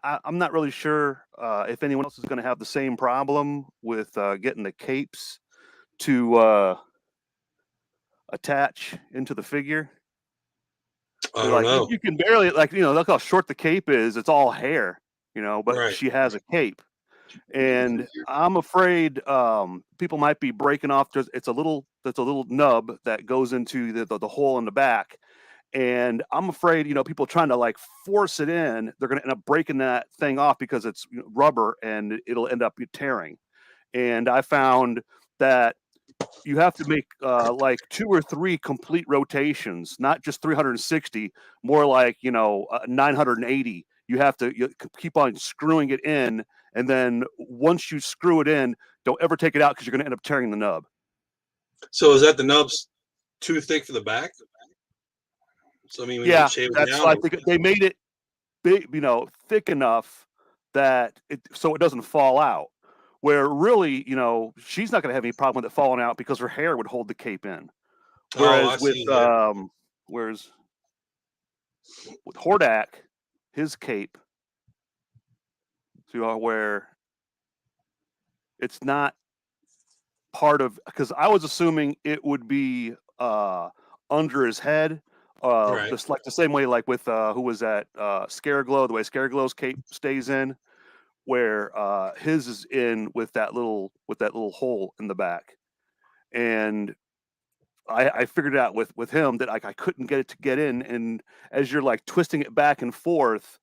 I'm not really sure if anyone else is going to have the same problem with getting the capes to attach into the figure. I don't Like know. you can barely look how short the cape is. It's all hair, but Right. she has a cape. And I'm afraid people might be breaking off. It's a little nub that goes into the hole in the back, and I'm afraid people trying to like force it in, they're going to end up breaking that thing off because it's rubber and it'll end up tearing. And I found that you have to make like 2 or 3 complete rotations, not just 360, more like 980. You keep on screwing it in, and then once you screw it in, don't ever take it out because you're going to end up tearing the nub. So is that the nub's too thick for the back? So I mean, when you Yeah, shave it that's down, I think they made it big, thick enough that it doesn't fall out. Where really, she's not going to have any problem with it falling out because her hair would hold the cape in. oh, I Whereas with see. Yeah. whereas with Hordak, his cape, so where it's not part of, because I was assuming it would be under his head, Right. just like the same way like with who was that Scareglow, the way Scareglow's cape stays in, where his is in with that little hole in the back. And I figured it out with him that I couldn't get it to get in, and as you're like twisting it back and forth,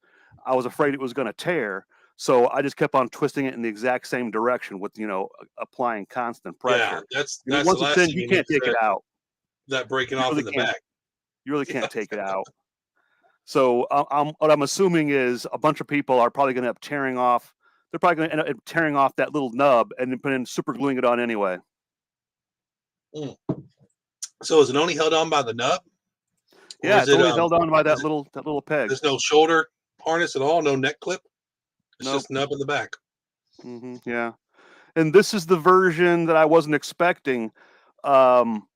I was afraid it was going to tear. So I just kept on twisting it in the exact same direction with applying constant Yeah. pressure. That's the Once it's last in, thing you you need can't is take it out. that breaking You off really in the can't. back. You really Yeah. can't take it out. So what I'm assuming is a bunch of people are probably going to end up tearing off. They're probably going to end up tearing off that little nub and then super gluing it on anyway. Mm. So is it only held on by the nub, or Yeah, is it's it only held on by is it, that little peg. there's no shoulder harness at all, no neck clip? It's Nope. just nub in the back. Yeah. And this is the version that I wasn't expecting. Um,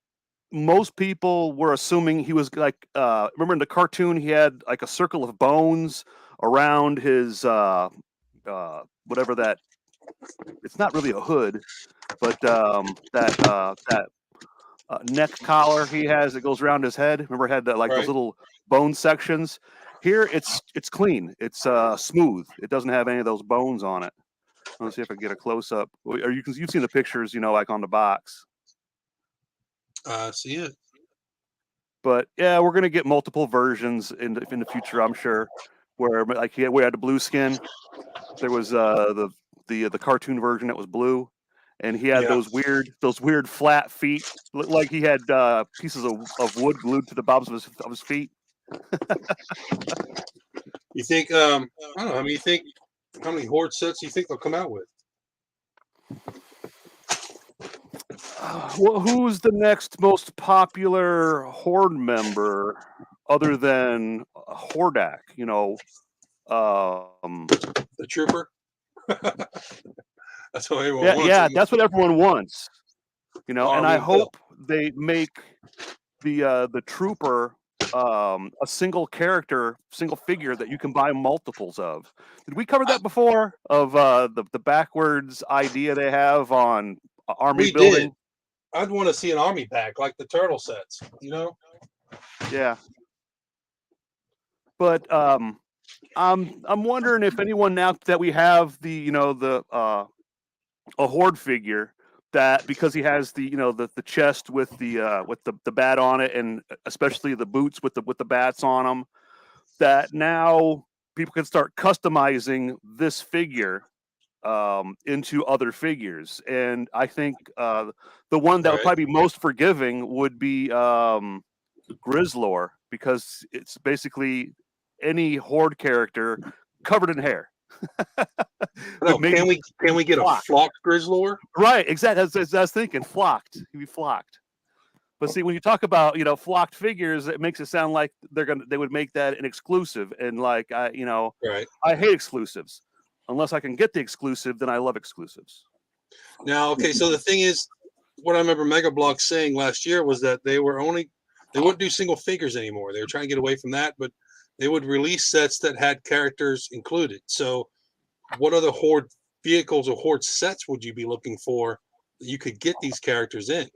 Most people were assuming he was like, remember in the cartoon, he had like a circle of bones around his, whatever that, it's not really a hood, but that neck collar he has that goes around his head. Remember, it had that, like those Right. little bone sections. Here, it's clean. It's smooth. It doesn't have any of those bones on it. Let's see if I can get a close up. Or you've seen the pictures, like on the box. I see it. But yeah, we're gonna get multiple versions in the future, I'm sure. Where like we had the blue skin. There was the cartoon version that was blue, and he had Yeah. those weird flat feet. Looked like he had pieces of wood glued to the bottoms of his feet. You think I don't know, I mean, you think how many horde sets do you think they'll come out with? Well, who's the next most popular Horde member other than Hordak? The trooper? That's what everyone Yeah, wants. yeah, that's what everyone wants. And I Army Bill. hope they make the trooper a single character, single figure that you can buy multiples of. Did we cover I, that before? Of the backwards idea they have on army we did. building? I'd want to see an army pack like the turtle sets, Yeah, but I'm wondering if anyone, now that we have the a horde figure, that because he has the chest with the bat on it, and especially the boots with the bats on them, that now people can start customizing this figure into other figures. And I think the one that would Right. probably be most forgiving would be Grizzlor, because it's basically any horde character covered in hair. No, But maybe can we get a flocked. flocked Grizzlor? Right, exactly. As I was thinking, flocked. He'd be flocked. But see, when you talk about flocked figures, it makes it sound like they would make that an exclusive. And like Right. I hate exclusives. Unless I can get the exclusive, then I love exclusives. Now, okay, so the thing is, what I remember Mega Block saying last year was that they wouldn't do single figures anymore. They were trying to get away from that, but they would release sets that had characters included. So, what other Horde vehicles or Horde sets would you be looking for that you could get these characters in?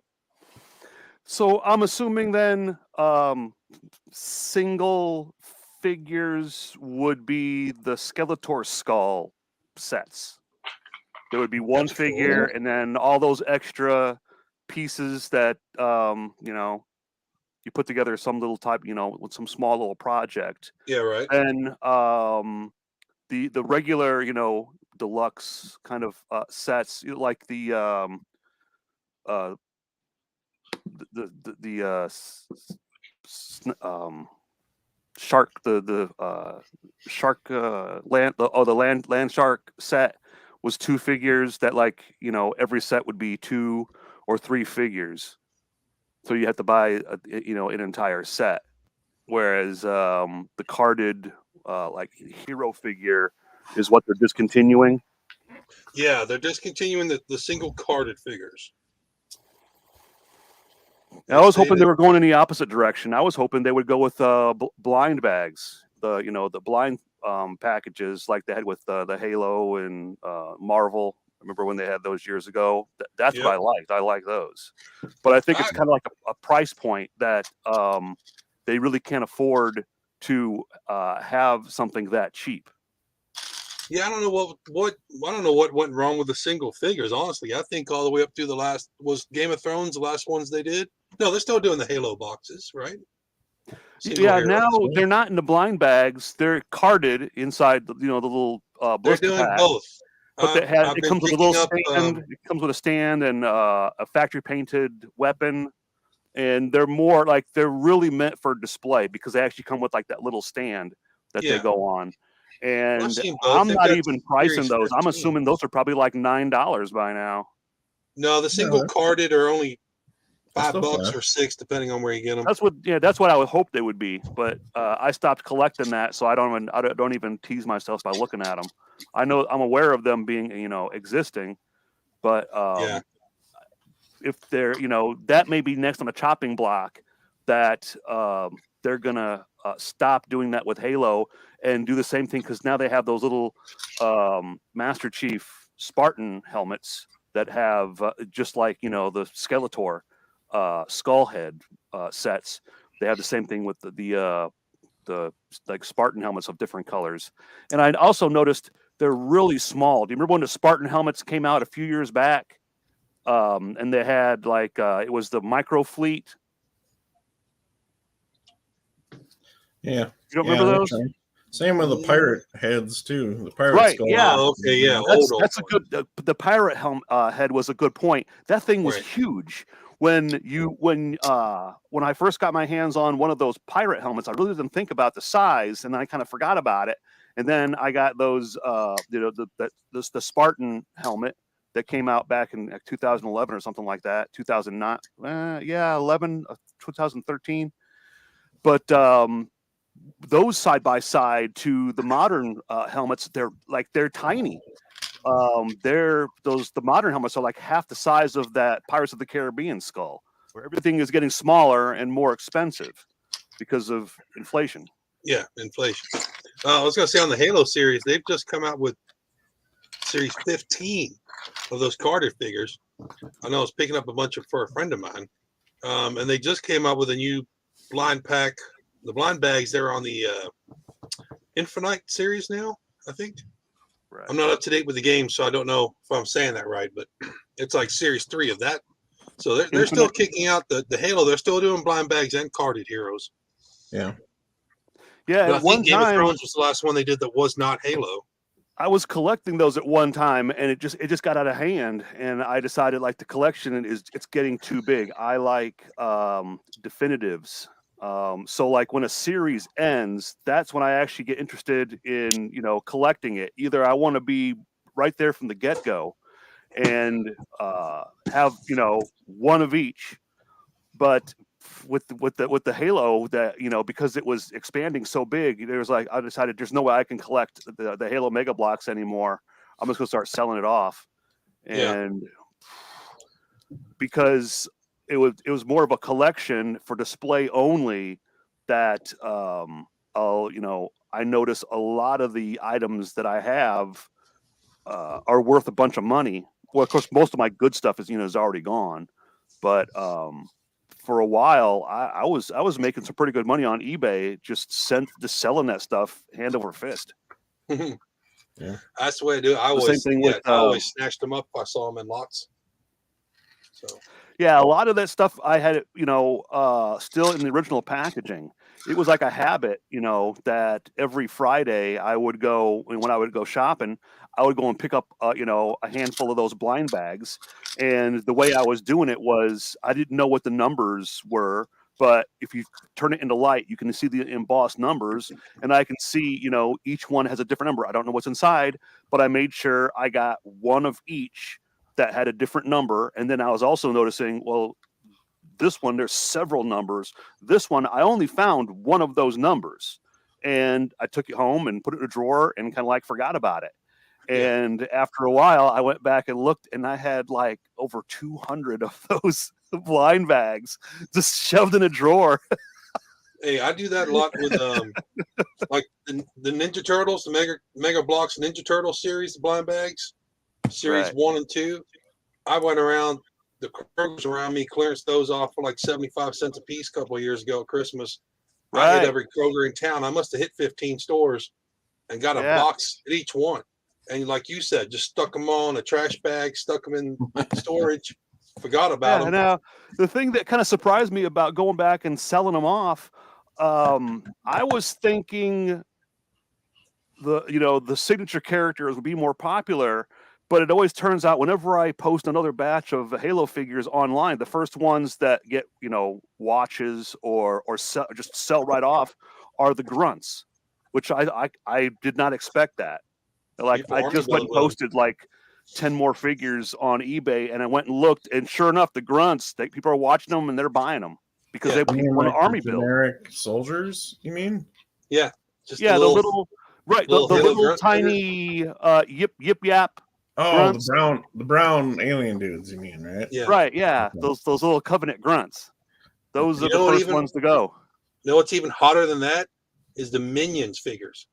So I'm assuming then single figures would be the Skeletor skull sets. There would be one That's cool. figure, and then all those extra pieces that you put together some little type, with some small little project. Yeah, right. Then the regular, deluxe kind of sets, like uh, the shark, the shark land shark set was 2 figures that, like, every set would be 2 or 3 figures, so you have to buy an entire set, whereas the carded like hero figure is what they're discontinuing. Yeah, they're discontinuing the single carded figures. I was hoping they were going in the opposite direction. I was hoping they would go with blind bags, the blind packages like they had with the Halo and Marvel. Remember when they had those years ago? That's what I liked. I like those, but I think it's kind of like a price point that they really can't afford to have something that cheap. Yeah, I don't know what went wrong with the single figures. Honestly, I think all the way up to the last was Game of Thrones, the last ones they did. No, they're still doing the Halo boxes, right? Single heroes. Now they're not in the blind bags; they're carded inside the little blister They're doing pack. both, but it comes with a little stand. It comes with a stand and a factory painted weapon, and they're really meant for display because they actually come with like that little stand that they go on. And I'm not even pricing those. I'm assuming those are probably like $9 by now. No, the single carded are only $5 or $6, depending on where you get them. That's what I would hope they would be. But I stopped collecting that, so I don't even tease myself by looking at them. I'm aware of them being existing, but if they're that may be next on the chopping block that they're gonna stop doing that with Halo and do the same thing, because now they have those little Master Chief Spartan helmets that have just like the Skeletor skull head sets. They have the same thing with the like Spartan helmets of different colors. And I'd also noticed they're really small. Do you remember when the Spartan helmets came out a few years back? And they had like it was the micro fleet. Yeah. You don't remember those? Right. Same with the pirate heads too. The pirate skull. Yeah. Oh, okay, yeah. That's a good. The pirate head was a good point. That thing was huge. When I first got my hands on one of those pirate helmets, I really didn't think about the size, and then I kind of forgot about it. And then I got those, the Spartan helmet that came out back in 2011 or something like that, 2009, 2013. But those side by side to the modern helmets, they're tiny. The modern helmets are like half the size of that Pirates of the Caribbean skull, where everything is getting smaller and more expensive because of inflation. Yeah, inflation. I was going to say on the Halo series, they've just come out with series 15 of those carded figures. I know I was picking up a bunch for a friend of mine, and they just came out with a new blind pack. The blind bags, they're on the Infinite series now, I think. Right. I'm not up to date with the game, so I don't know if I'm saying that right, but it's like series 3 of that. So they're still kicking out the Halo. They're still doing blind bags and carded heroes. Yeah. Yeah. But I think Game of Thrones was the last one they did that was not Halo. I was collecting those at one time, and it just got out of hand, and I decided like the collection it's getting too big. I like definitives. So like when a series ends, that's when I actually get interested in collecting it. Either I want to be right there from the get-go and have one of each, but with the Halo, that because it was expanding so big, there was like I decided there's no way I can collect the Halo Mega Blocks anymore. I'm just gonna start selling it off, and because it was more of a collection for display only, that I notice a lot of the items that I have are worth a bunch of money. Well, of course, most of my good stuff is already gone, but for a while, I was making some pretty good money on eBay just selling that stuff hand over fist. Yeah. That's the way I do it. I The same always, thing yeah, with I always snatched them up if I saw them in lots. So yeah, a lot of that stuff I had it, still in the original packaging. It was like a habit, that every Friday I would go, and when I would go shopping, I would go and pick up, a handful of those blind bags. And the way I was doing it was I didn't know what the numbers were, but if you turn it into light, you can see the embossed numbers, and I can see, each one has a different number. I don't know what's inside, but I made sure I got one of each that had a different number. And then I was also noticing, well, this one, there's several numbers. This one, I only found one of those numbers. And I took it home and put it in a drawer and kind of like forgot about it. yeah. And after a while, I went back and looked, and I had like over 200 of those blind bags just shoved in a drawer. Hey, I do that a lot with like the Ninja Turtles, the Mega Blocks Ninja Turtle series, the blind bags, series Right. 1 and 2. I went around the Krogers around me, clearance those off for like 75 cents a piece a couple of years ago at Christmas. I hit Right. every Kroger in town. I must have hit 15 stores and got a Yeah. box at each one. And like you said, just stuck them all in a trash bag, stuck them in storage, forgot about Yeah. them. Now, the thing that kind of surprised me about going back and selling them off, I was thinking the signature characters would be more popular, but it always turns out whenever I post another batch of Halo figures online, the first ones that get watches or just sell right off are the grunts, which I did not expect that. Like People I army just went and build them. posted like 10 more figures on eBay, and I went and looked, and sure enough, the grunts, people are watching them and they're buying them because Yeah. I mean, people want like an army the build. generic soldiers, you mean? Yeah. Just Yeah, the little right, the little Halo little grunt tiny yip yap Oh, grunts. the brown alien dudes, you mean, right? Yeah. Right, yeah, Okay. those little Covenant grunts. Those You are the know what first even- ones to go. You know what's even hotter than that is the Minions figures.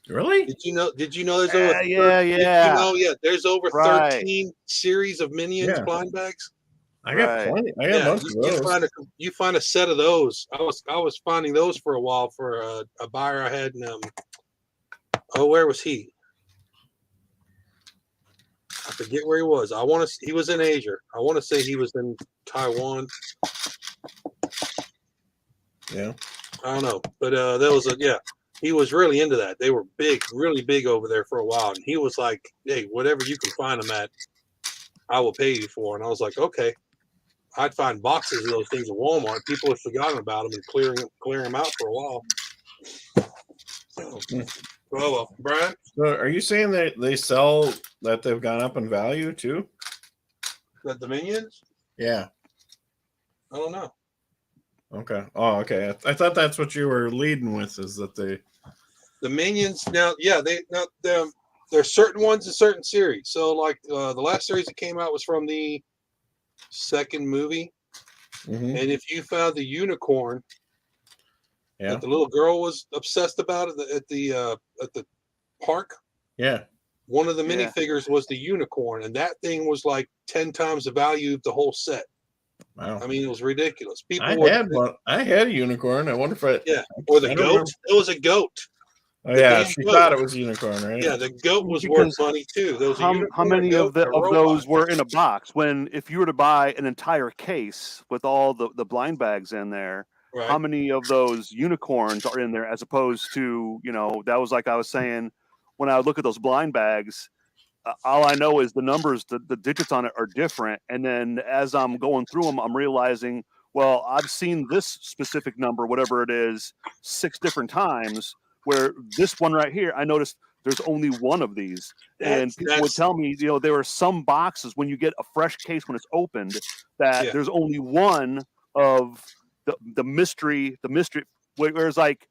Really? Did you know there's over Yeah. there's over Right. 13 series of Minions Yeah. blind bags? I got Right. plenty. I got a Yeah, bunch of those. you find a set of those. I was finding those for a while for a buyer I had in where was he? I forget where he was. He was in Asia. I want to say he was in Taiwan. Yeah. I don't know, but he was really into that. They were big, really big over there for a while, and he was like, "Hey, whatever you can find them at, I will pay you for." And I was like, "Okay." I'd find boxes of those things at Walmart. People had forgotten about them and clearing them out for a while. So, well, Brian. So are you saying that they've gone up in value too? The Minions? Yeah. I don't know. Okay. Oh, okay. I thought that's what you were leading with, is that The Minions there's certain ones in certain series. So like the last series that came out was from the second movie. Mhm. And if you found the unicorn Yeah. that the little girl was obsessed about at the park, Yeah. one of the Yeah. minifigures was the unicorn, and that thing was like 10 times the value of the whole set. Wow. I mean, it was ridiculous. I had a unicorn. I wonder if or the I don't goat. remember. It was a goat. Oh The yeah, damn she goat. thought it was a unicorn, right? Yeah, the goat was Because worth money too. There was a How unicorn, many a goat, of and a robot. those were in a box? When if you were to buy an entire case with all the blind bags in there, how Right. many of those unicorns are in there as opposed to, that was like I was saying, when I would look at those blind bags, all I know is the numbers, the digits on it are different. And then as I'm going through them, I'm realizing, well, I've seen this specific number, whatever it is, 6 different times, where this one right here, I noticed there's only one of these. And people would tell me, there are some boxes when you get a fresh case when it's opened that there's only one of the mystery, whereas like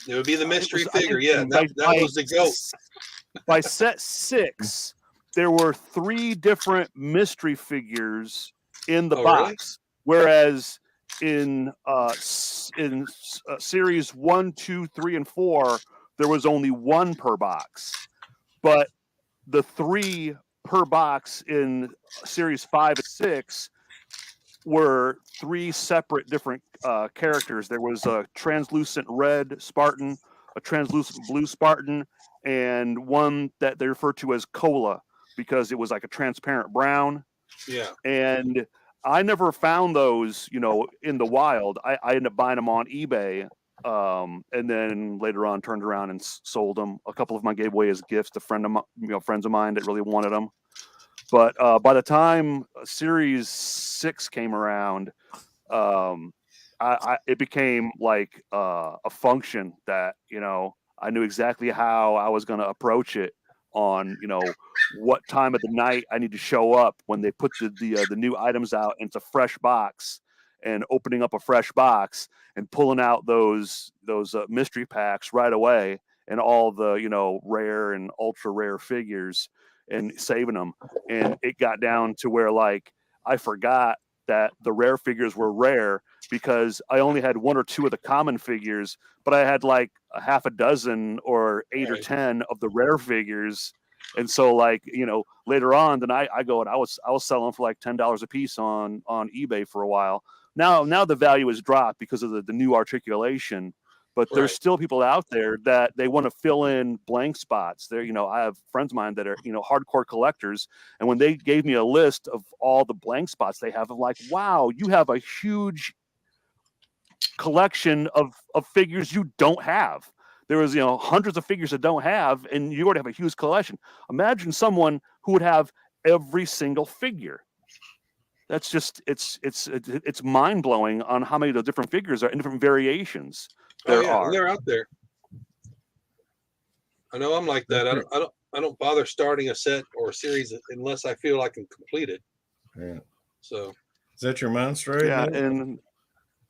it would be the mystery I figure. think Yeah, that was the goat. By set 6, there were 3 different mystery figures in the Oh, really? box, whereas in in series 1, 2, 3, and 4, there was only one per box, but the 3 per box in series 5 and 6 were 3 separate different characters. There was a translucent red Spartan, a translucent blue Spartan, and one that they refer to as Cola because it was like a transparent brown. Yeah. And I never found those, in the wild. I ended up buying them on eBay, and then later on turned around and sold them. A couple of them I gave away as gifts to friends of mine that really wanted them. But by the time Series 6 came around, it became like a function that I knew exactly how I was going to approach it on what time of the night I need to show up when they put the new items out into fresh box, and opening up a fresh box and pulling out those mystery packs right away, and all the rare and ultra rare figures, and saving them. And it got down to where like I forgot that the rare figures were rare because I only had 1 or 2 of the common figures, but I had like a half a dozen or 8 or 10 of the rare figures. And so like, later on, then I go and I was selling for like $10 a piece on eBay for a while. Now the value is dropped because of the new articulation, but there's still people out there that they want to fill in blank spots. There, I have friends of mine that are, hardcore collectors. And when they gave me a list of all the blank spots they have, I'm like, wow, you have a huge collection of figures you don't have. There was, hundreds of figures that don't have, and you already have a huge collection. Imagine someone who would have every single figure. That's just, it's mind blowing on how many of the different figures are in different variations. There are. They're out there. I know I'm like that. I don't bother starting a set or a series unless I feel I can complete it. Yeah. So is that your monster? Right yeah, now?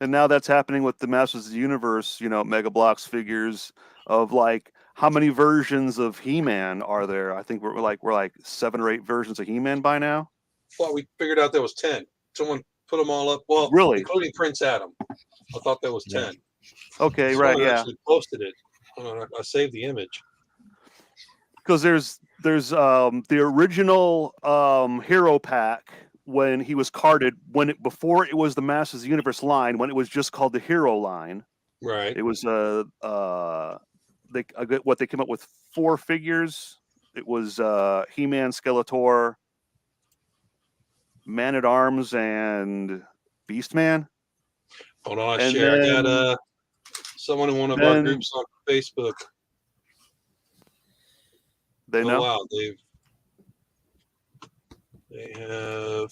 and now that's happening with the Masters of the Universe, Mega Bloks figures of like how many versions of He-Man are there? I think we're like 7 or 8 versions of He-Man by now. Well, we figured out there was 10. Someone put them all up. Well, really, including Prince Adam. I thought there was 10. Okay, Someone right, yeah. actually posted it. I saved the image. Because there's the original hero pack when he was carded, before it was the Masters of the Universe line, when it was just called the Hero line. Right. It was what they came up with 4 figures. It was He-Man, Skeletor, Man at Arms, and Beastman. Hold on, I got someone in one of our groups on Facebook. They know. Oh wow, they have.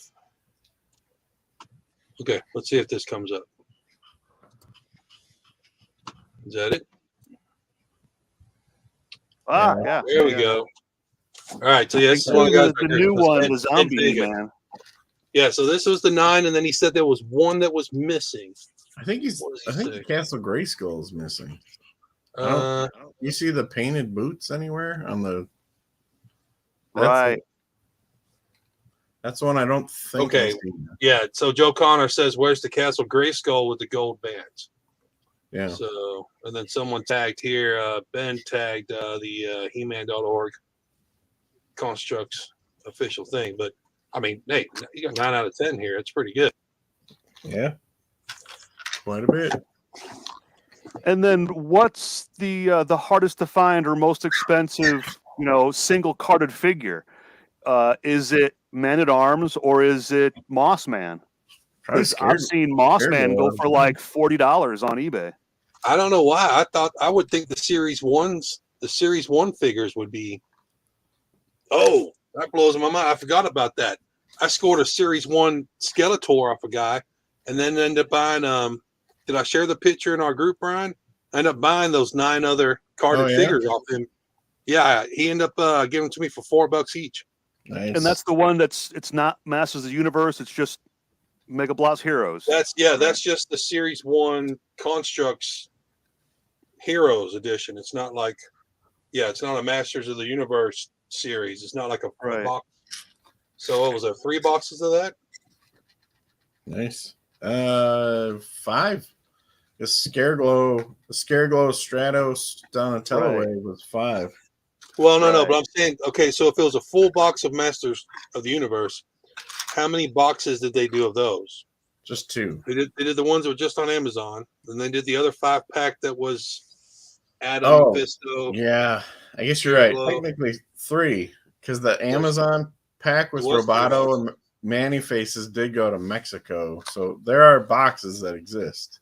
Okay, let's see if this comes up. Is that it? Yeah. There we go. All right, so yes, the new one, the zombie man. Yeah, so this was the 9, and then he said there was one that was missing. I think the Castle Grayskull is missing. You see the painted boots anywhere on the? That's one I don't think. Okay. Yeah. So Joe Connor says, "Where's the Castle Grayskull with the gold bands?" Yeah. So, and then someone tagged here. Ben tagged the He-Man.org Construx official thing. But I mean, hey, you got 9 out of 10 here. It's pretty good. Yeah. Quite a bit. And then, what's the hardest to find or most expensive, single carded figure? Is it Man at Arms or is it Moss Man? Because I've seen Moss Man go for like $40 on eBay. I don't know why. I would think the Series 1 figures would be. Oh, that blows my mind. I forgot about that. I scored a Series 1 Skeletor off a guy, and then ended up buying. Did I share the picture in our group, Brian? I ended up buying those 9 other carded figures off him. Yeah, he ended up giving them to me for $4 each. Nice. And that's the one it's not Masters of the Universe. It's just Mega Bloks Heroes. That's just the Series 1 Construx Heroes edition. It's not like, it's not a Masters of the Universe series. It's not like a box. So what was there, 3 boxes of that? Nice. 5. The Scareglow Stratos Donatello Right. wave was 5. Well, no, Right. but I'm saying, okay, so if it was a full box of Masters of the Universe, how many boxes did they do of those? Just 2. They did the ones that were just on Amazon, and they did the other 5-pack that was Adam, Oh, Mephisto, yeah. I guess you're right. Scareglow. Technically 3, because the Amazon pack with It was 3 Roboto boxes. and Manny Faces did go to Mexico. So there are boxes that exist.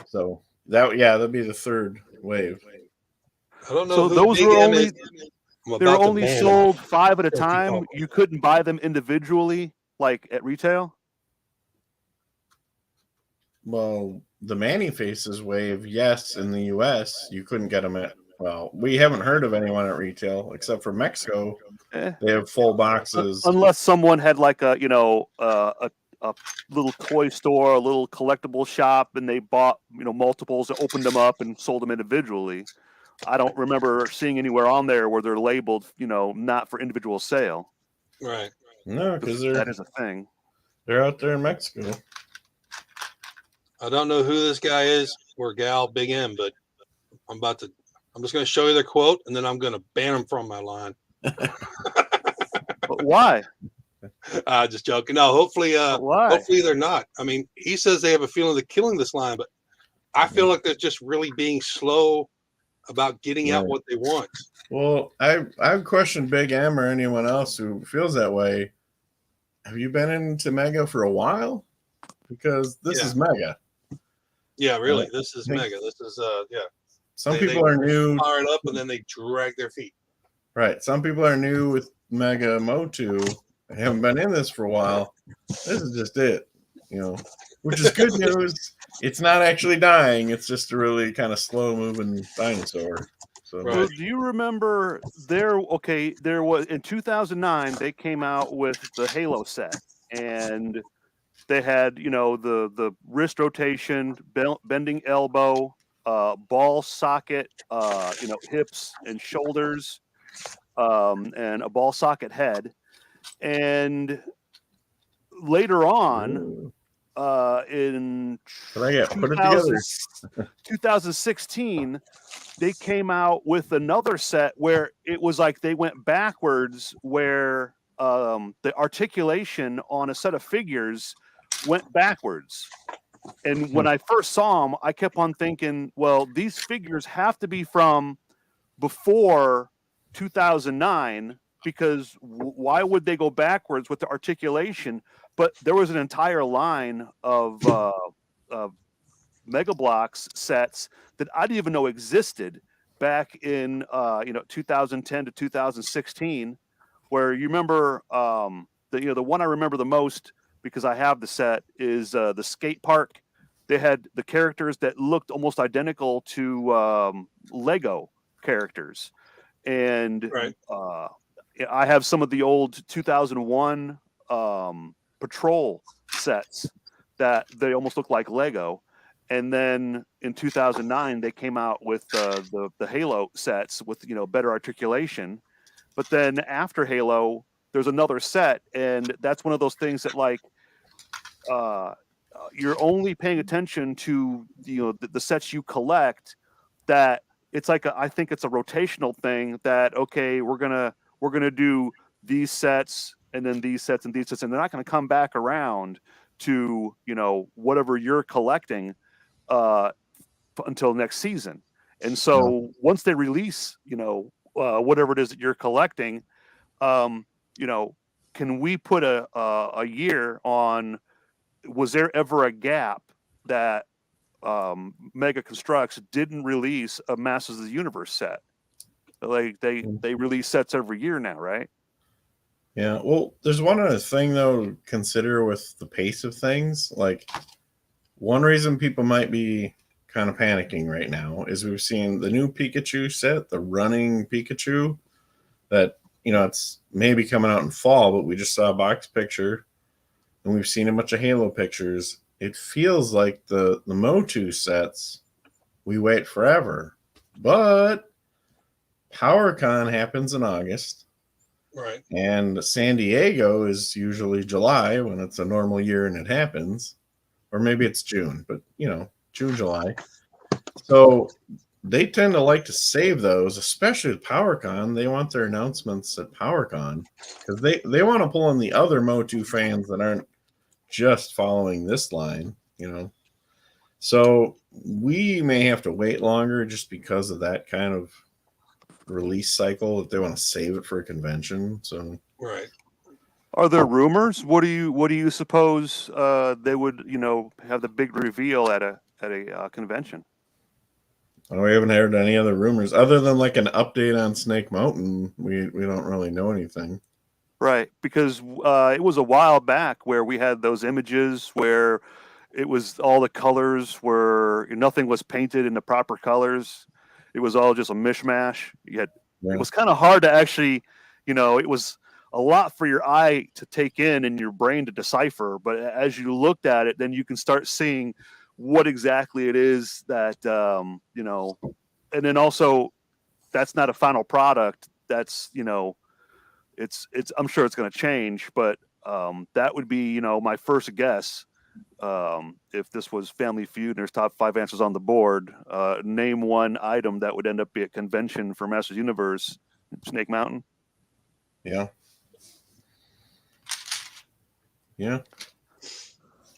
So that'd be the 3rd wave. I don't know So who those Big were M only is. I'm they were about to only ban him. sold 5 at a Or keep time. calling. You couldn't buy them individually, like at retail. Well, the Manny Faces wave, yes, in the U.S. you couldn't get them at. Well, we haven't heard of anyone at retail except for Mexico. Eh, They have full boxes. unless someone had like a a little toy store, a little collectible shop, and they bought multiples, opened them up, and sold them individually. I don't remember seeing anywhere on there where they're labeled, not for individual sale. Right. No, because That is a thing. they're out there in Mexico. I don't know who this guy is or gal, Big M, but I'm just going to show you their quote, and then I'm going to ban them from my line. But why? Just joking. No, hopefully Why? they're not. I mean, he says they have a feeling they're killing this line, but I feel like they're just really being slow about getting out what they want. Well, I question Big M or anyone else who feels that way. Have you been into Mega for a while? Because this is Mega. Yeah, really. This is Mega. This is Some people are new. Fire it up and then they drag their feet. Right. Some people are new with Mega MotU and haven't been in this for a while. This is just it, which is good news. It's not actually dying. It's just a really kind of slow moving dinosaur. So, So do you remember there was in 2009 they came out with the Halo set, and they had the wrist rotation, bending elbow, ball socket, hips and shoulders, and a ball socket head. And later on, in 2016, they came out with another set where it was like they went backwards, where the articulation on a set of figures went backwards. And when I first saw them, I kept on thinking, well, these figures have to be from before 2009, because why would they go backwards with the articulation? But there was an entire line of Mega Bloks sets that I didn't even know existed back in 2010 to 2016, where you remember the one I remember the most, because I have the set, is the skate park. They had the characters that looked almost identical to Lego characters, and I have some of the old 2001 Patrol sets that they almost look like Lego. And then in 2009, they came out with the Halo sets with better articulation. But then after Halo, there's another set, and that's one of those things that you're only paying attention to the sets you collect. That it's like I think it's a rotational thing. That we're gonna do these sets and then these sets and these sets, and they're not going to come back around to whatever you're collecting until next season. And so once they release whatever it is that you're collecting, can we put a year on? Was there ever a gap that Mega Construx didn't release a Masters of the Universe set? Like they release sets every year now, right? Yeah. Well, there's one other thing though to consider with the pace of things. Like, one reason people might be kind of panicking right now is we've seen the new Pikachu set, the running Pikachu, that it's maybe coming out in fall, but we just saw a box picture and we've seen a bunch of Halo pictures. It feels like the MotU sets, we wait forever. But PowerCon happens in August. Right. And San Diego is usually July when it's a normal year and it happens. Or maybe it's June, but June, July. So they tend to like to save those, especially with PowerCon. They want their announcements at PowerCon because they want to pull in the other MotU fans that aren't just following this line, you know. So we may have to wait longer just because of that kind of release cycle if they want to save it for a convention. So Right. Are there rumors? What do you suppose they would have the big reveal at a convention? we haven't heard any other rumors other than like an update on Snake Mountain. We don't really know anything. Right, because it was a while back where we had those images where it was all the colors were nothing was painted in the proper colors. It was all just a mishmash. It was kind of hard to actually, it was a lot for your eye to take in and your brain to decipher. But as you looked at it, then you can start seeing what exactly it is that, and then also that's not a final product. That's, it's I'm sure it's going to change, but that would be my first guess. If this was Family Feud and there's top 5 answers on the board, name one item that would end up be a convention for Masters Universe. Snake Mountain. Yeah.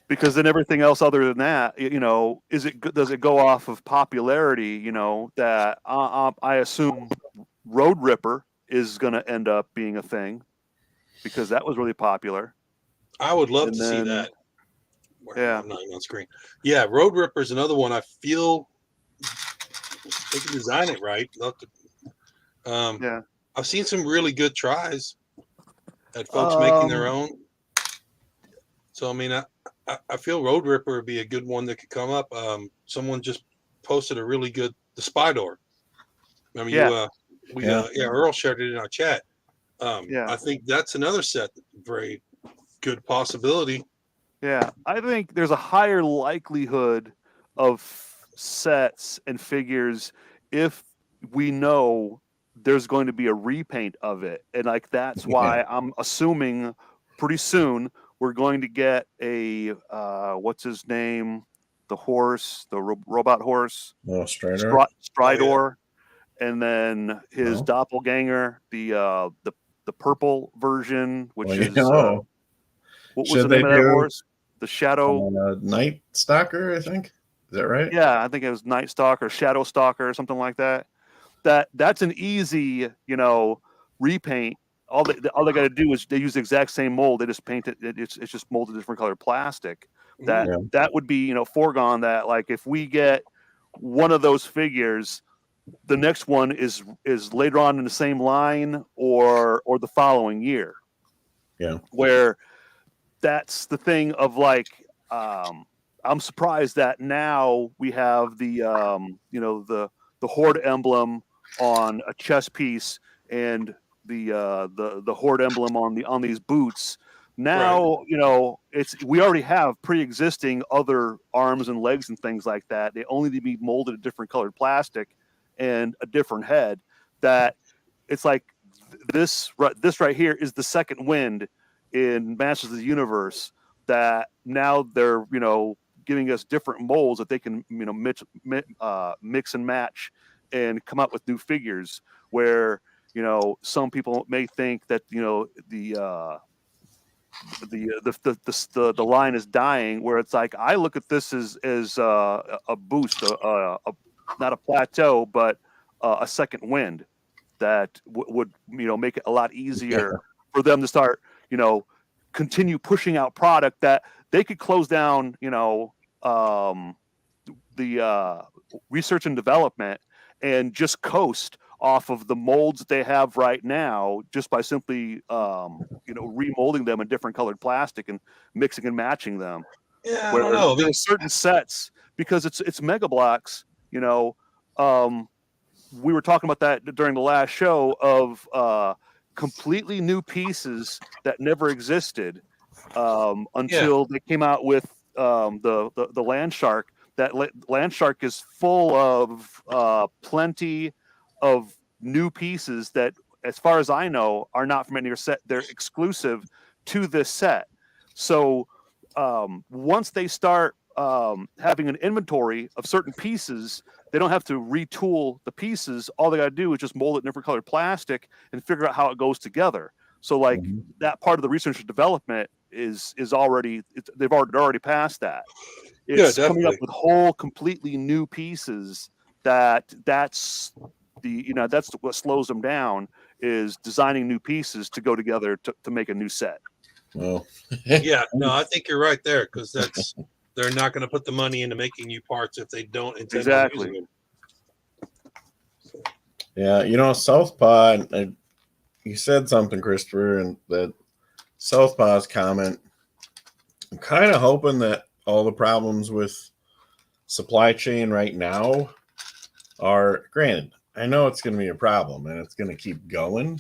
Because then everything else other than that, does it go off of popularity? That I assume Road Ripper is going to end up being a thing because that was really popular. I would love to see that. Yeah, I'm not even on screen. Yeah, Road Ripper is another one. I feel they can design it right. Yeah. I've seen some really good tries at folks making their own. So I mean, I feel Road Ripper would be a good one that could come up. Someone just posted a really good the Spy Door. Remember Earl shared it in our chat. I think that's another set very good possibility. Yeah, I think there's a higher likelihood of sets and figures if we know there's going to be a repaint of it. And like that's why I'm assuming pretty soon we're going to get a what's his name? The horse, the robot horse. Stridor. Stridor. And then his doppelganger, the purple version, which is what was the name of that horse? The Shadow Night Stalker, I think. Is that right? Yeah, I think it was Night Stalker, Shadow Stalker, or something like that. That's an easy, repaint. All they got to do is they use the exact same mold. They just paint it. It's just molded different colored plastic. That would be foregone. That like if we get one of those figures, the next one is later on in the same line or the following year. Yeah. Where that's the thing of like, I'm surprised that now we have the the Horde emblem on a chest piece and the Horde emblem on these boots. Now, we already have pre-existing other arms and legs and things like that. They only need to be molded in different colored plastic and a different head. That it's like this right here is the second wind in Masters of the Universe, that now they're giving us different molds that they can mix and match and come up with new figures. Where some people may think that the line is dying. Where it's like I look at this as a boost, not a plateau, but a second wind that would make it a lot easier for them to start continue pushing out product that they could close down the research and development and just coast off of the molds that they have right now just by simply remolding them in different colored plastic and mixing and matching them. I don't know. There's certain sets, because it's Mega Blocks, we were talking about that during the last show of completely new pieces that never existed until they came out with the Land Shark. That Land Shark is full of plenty of new pieces that, as far as I know, are not from any other set. They're exclusive to this set. So once they start having an inventory of certain pieces. They don't have to retool the pieces. All they got to do is just mold it in different colored plastic and figure out how it goes together. So like that part of the research and development is already they're already past that. It's coming up definitely. with whole completely new pieces that's that's what slows them down, is designing new pieces to go together to make a new set. Well, Yeah, no, I think you're right there, because they're not going to put the money into making new parts if they don't intend on using Exactly. them. yeah, Southpaw. You said something, Christopher, and that Southpaw's comment. I'm kind of hoping that all the problems with supply chain right now are, granted, I know it's going to be a problem and it's going to keep going,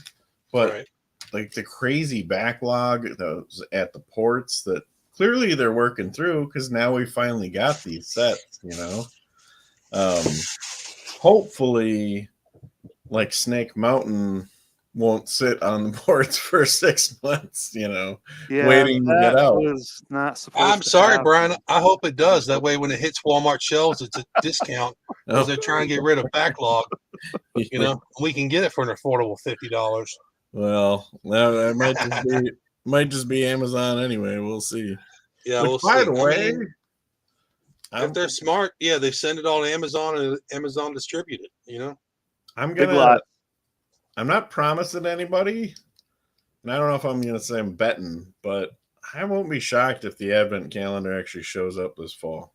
but Right. like the crazy backlog those at the ports that clearly they're working through, because now we finally got these sets, hopefully like Snake Mountain won't sit on the ports for 6 months, Yeah, waiting to get that out. was not I'm supposed to sorry, happen. Brian. I hope it does. That way, when it hits Walmart shelves, it's a discount, because they're trying to get rid of backlog. We can get it for an affordable $50. Well, that might just be Amazon anyway. We'll see. Yeah, Which, we'll by see. the I way, mean, if I'm they're smart, yeah, they send it all to Amazon and Amazon distribute it. I'm Big gonna. lot. I'm not promising anybody, and I don't know if I'm gonna say I'm betting, but I won't be shocked if the Advent calendar actually shows up this fall.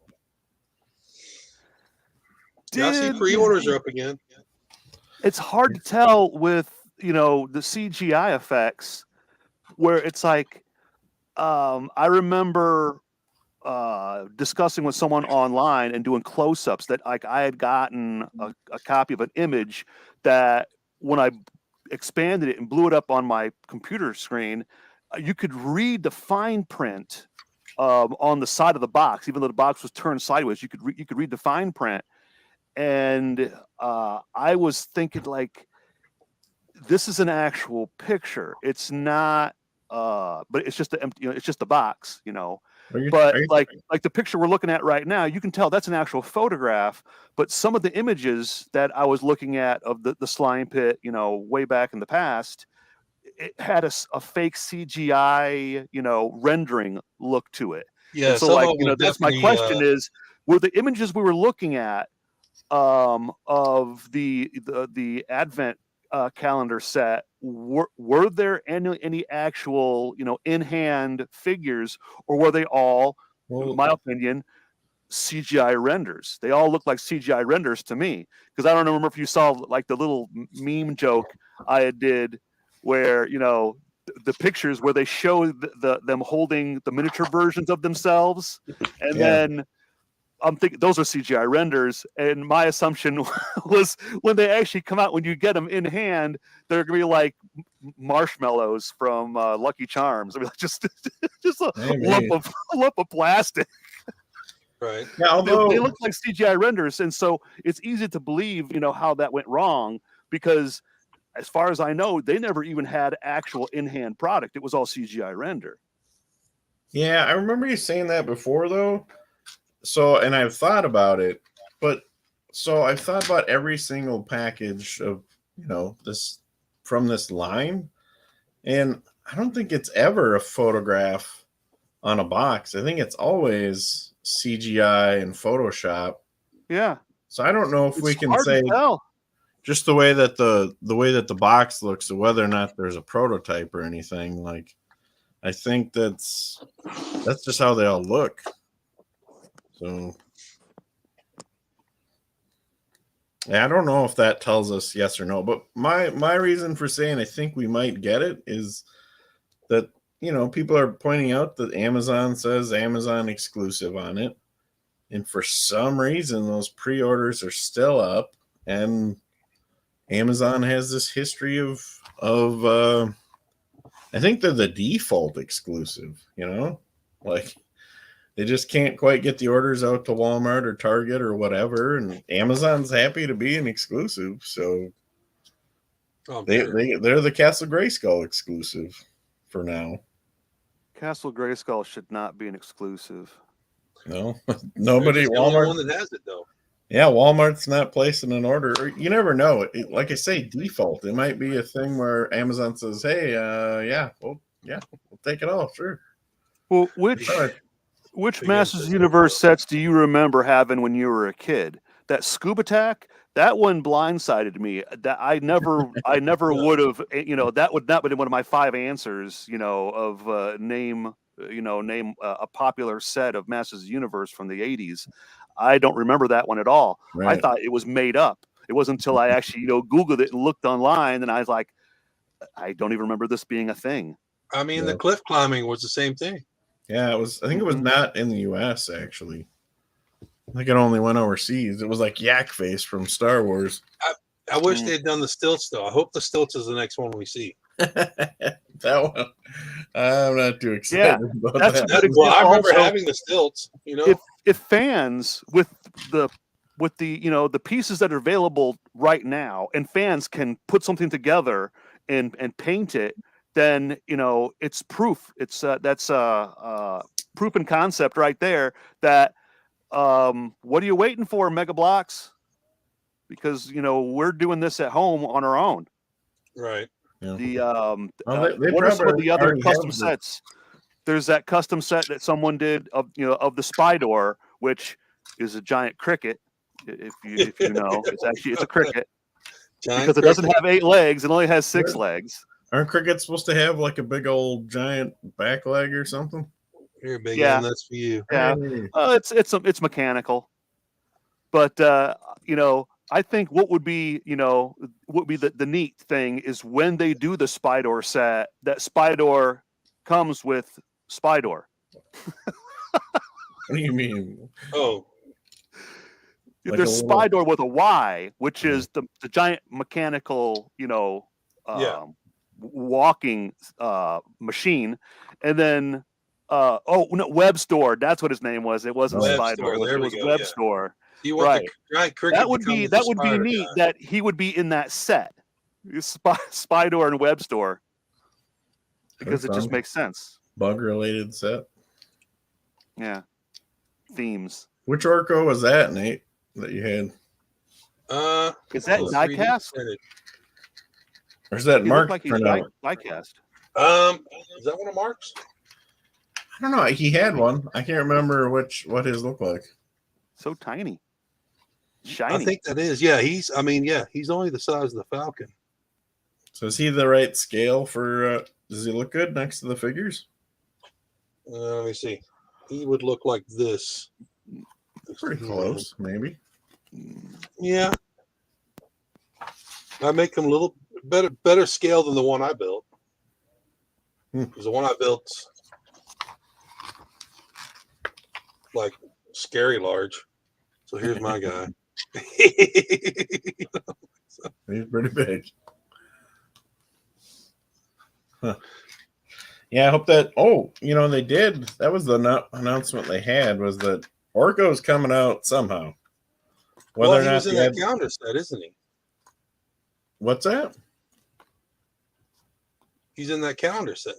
Yeah, I see Did pre-orders are up again. It's hard to tell with the CGI effects, where it's like I remember discussing with someone online and doing close-ups that like I had gotten a copy of an image that when I expanded it and blew it up on my computer screen, you could read the fine print on the side of the box, even though the box was turned sideways. You could read the fine print, and I was thinking like, this is an actual picture. It's not, but it's just the empty, it's just the box, But Are you like the picture we're looking at right now, you can tell that's an actual photograph. But some of the images that I was looking at of the slime pit, way back in the past, it had a fake CGI, rendering look to it. And Yeah, so, some like, of them that's my definitely. question is, were the images we were looking at of the Advent calendar set, were there any actual in hand figures, or were they all, in well? my opinion, CGI renders? They all look like CGI renders to me, because I don't remember if you saw like the little meme joke I did where the pictures where they show them holding the miniature versions of themselves, and Yeah. then I'm thinking those are CGI renders, and my assumption was when they actually come out, when you get them in hand, they're gonna be like marshmallows from Lucky Charms. I mean, just a Maybe. lump of plastic. Right. Yeah, They although look like CGI renders, and so it's easy to believe, how that went wrong, because as far as I know, they never even had actual in-hand product. It was all CGI render. yeah, I remember you saying that before though. So, and I've thought about it, but so I've thought about every single package of this from this line, and I don't think it's ever a photograph on a box. I think it's always CGI and Photoshop. Yeah, So I don't know if we it's can hard to say tell. just the way that the box looks, or whether or not there's a prototype or anything. Like, I think that's just how they all look. So yeah, I don't know if that tells us yes or no, but my reason for saying I think we might get it is that people are pointing out that Amazon says Amazon exclusive on it, and for some reason those pre-orders are still up, and Amazon has this history of I think they're the default exclusive, like they just can't quite get the orders out to Walmart or Target or whatever, and Amazon's happy to be an exclusive, so they're the Castle Grayskull exclusive for now. Castle Grayskull should not be an exclusive. No, They're nobody. just the only Walmart. one that has it though. Yeah, Walmart's not placing an order. You never know. Like I say, default. It might be a thing where Amazon says, "Hey, we'll take it all, sure." Well, All right. which Big Masters emphasis. Universe sets do you remember having when you were a kid? That Scuba Tack, that one blindsided me. That I never would have. That would not been one of my 5 answers. Of name. Name a popular set of Masters of the Universe from the '80s. I don't remember that one at all. I Right. thought it was made up. It wasn't until I actually Googled it and looked online, and I was like, I don't even remember this being a thing. I mean, the Yeah. cliff climbing was the same thing. Yeah, it was. I think it was not in the U.S. actually. I think it only went overseas. It was like Yak Face from Star Wars. I wish they had done the stilts though. I hope the stilts is the next one we see. That one, I'm not too excited about that's that. But Well, I remember also, having the stilts. if fans with the the pieces that are available right now, and fans can put something together and paint it, then it's proof. It's that's proof and concept right there. That what are you waiting for, Mega Blocks? Because we're doing this at home on our own. Right. Yeah. The They what are some of the other already custom have sets? There's that custom set that someone did of of the Spy Door, which is a giant cricket. If you know, it's a cricket Giant because it doesn't have 8 legs; it only has 6 Yeah. legs. Aren't crickets supposed to have like a big old giant back leg or something? Here, big Yeah. man, that's for you. Yeah, Hey. it's mechanical, but I think what would be the neat thing is when they do the Spy Door set, that Spy Door comes with Spy Door. What do you mean? Oh, Like There's a Spy little- Door with a Y, which is the giant mechanical, Yeah. walking machine, and then Web Store. That's what his name was. It wasn't Web Spy Store, Door. there It we was go, Web yeah. Store. you want Right. the giant cricket? That would to come be with the that would be spider neat. guy. That he would be in that set, Spy Door and Web Store, because it just fun. makes sense. Bug related set. Yeah, themes. Which Orco was that, Nate? That you had? Is that it's 3D diecast? printed. Or is that He Mark looked like he's printout? diecast. Is that one of Mark's? I don't know. He had one. I can't remember what his looked like. So tiny, I shiny. think that is. Yeah, he's only the size of the Falcon. So is he the right scale for? Does he look good next to the figures? Let me see. He would look like this. Pretty close, maybe. Yeah. I make him a little better scale than the one I built. Because the one I built like scary large. So here's my guy. He's pretty big. Huh. Yeah, I hope that. Oh, they did. That was the announcement they had, was that Orko's coming out somehow. Whether he or not was in that calendar set, isn't he? What's that? He's in that calendar set.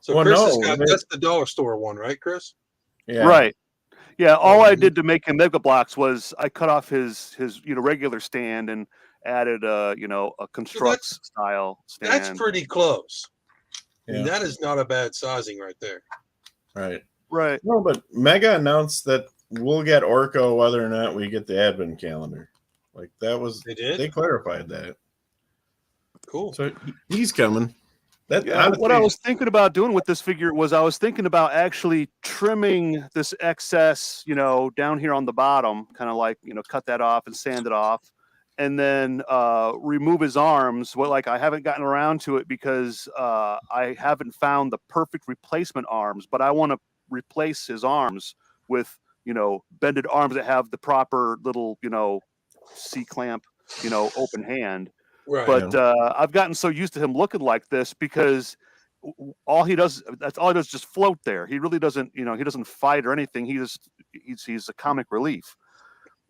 So Well, Chris no, has got that's the dollar store one, right, Chris? Yeah. Right. Yeah. All I did to make him Mega Blocks was I cut off his regular stand and added a Construx style stand. That's pretty close. Yeah. And that is not a bad sizing right there. Right. Right. No, but Mega announced that we'll get Orko whether or not we get the advent calendar. Like that was They did? They clarified that. Cool. So he's coming. That Yeah, honestly, what I was thinking about doing with this figure was I was thinking about actually trimming this excess, down here on the bottom, kind of like, cut that off and sand it off, and then remove his arms. Well, like I haven't gotten around to it because I haven't found the perfect replacement arms, but I want to replace his arms with, bended arms that have the proper little, C-clamp, open hand. Right. But I've gotten so used to him looking like this because all he does is just float there. He really doesn't, he doesn't fight or anything. He's a comic relief.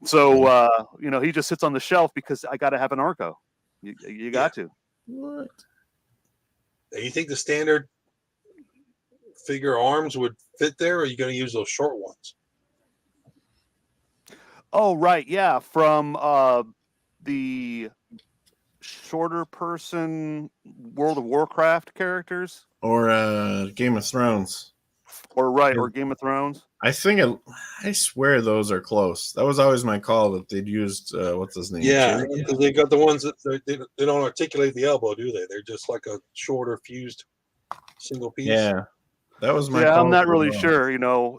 So he just sits on the shelf because I got to have an Orko. You got to. What? You think the standard figure arms would fit there, or are you going to use those short ones? Oh, right, yeah, from the shorter person World of Warcraft characters, Or Game of Thrones. or Game of Thrones. I swear those are close. That was always my call that they'd used what's his name? Yeah, Tyrion? because they got the ones that they don't articulate the elbow, do they? They're just like a shorter fused single piece. Yeah. That was my Yeah, call. I'm not for really them. sure.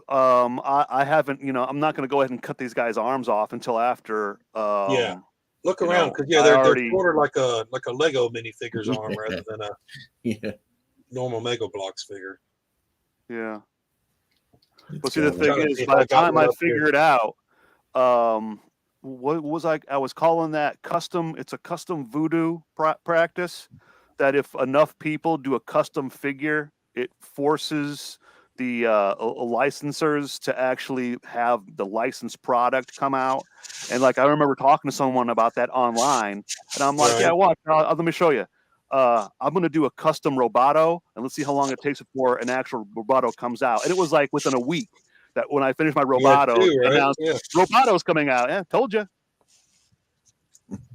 I haven't. I'm not going to go ahead and cut these guys' arms off until after. Yeah. Look you around, know, because I they're already- shorter like a Lego minifigures arm rather than a Yeah. normal Mega Blocks figure. Yeah. It's But see, the got thing trying to is, see if by I the got time one I up here. figure it out, what was I was calling that custom? It's a custom voodoo practice. That if enough people do a custom figure, it forces the licensors to actually have the licensed product come out. And like I remember talking to someone about that online, and I'm like, yeah, Right. watch, let me show you. I'm going to do a custom Roboto, and let's see how long it takes before an actual Roboto comes out. And it was like within a week that when I finished my You had Roboto, two, right? announced Yeah. Roboto's coming out. Yeah, told you.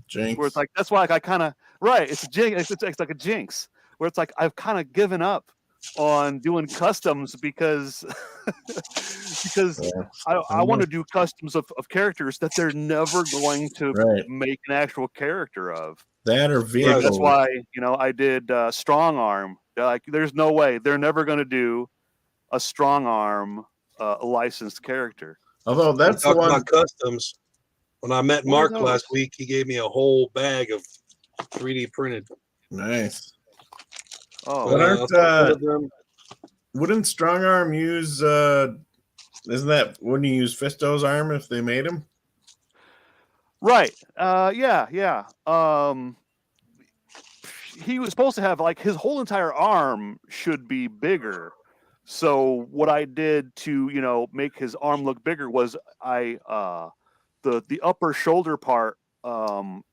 Jinx. Where it's like that's why I kind of right. It's a jinx. It's like a jinx. Where it's like I've kind of given up on doing customs because Yeah. I want to do customs of characters that they're never going to Right. make an actual character of. That or vehicles. That's why I did Strong Arm. Like, there's no way they're never going to do a Strong Arm licensed character. Although that's the Talking one. about customs. When I met What are Mark those? last week, he gave me a whole bag of 3D printed. Nice. Oh, But aren't, some of them- Wouldn't Strong Arm use? Wouldn't you use Fisto's arm if they made him? right. Yeah. He was supposed to have like his whole entire arm should be bigger. So what I did to make his arm look bigger was the upper shoulder part.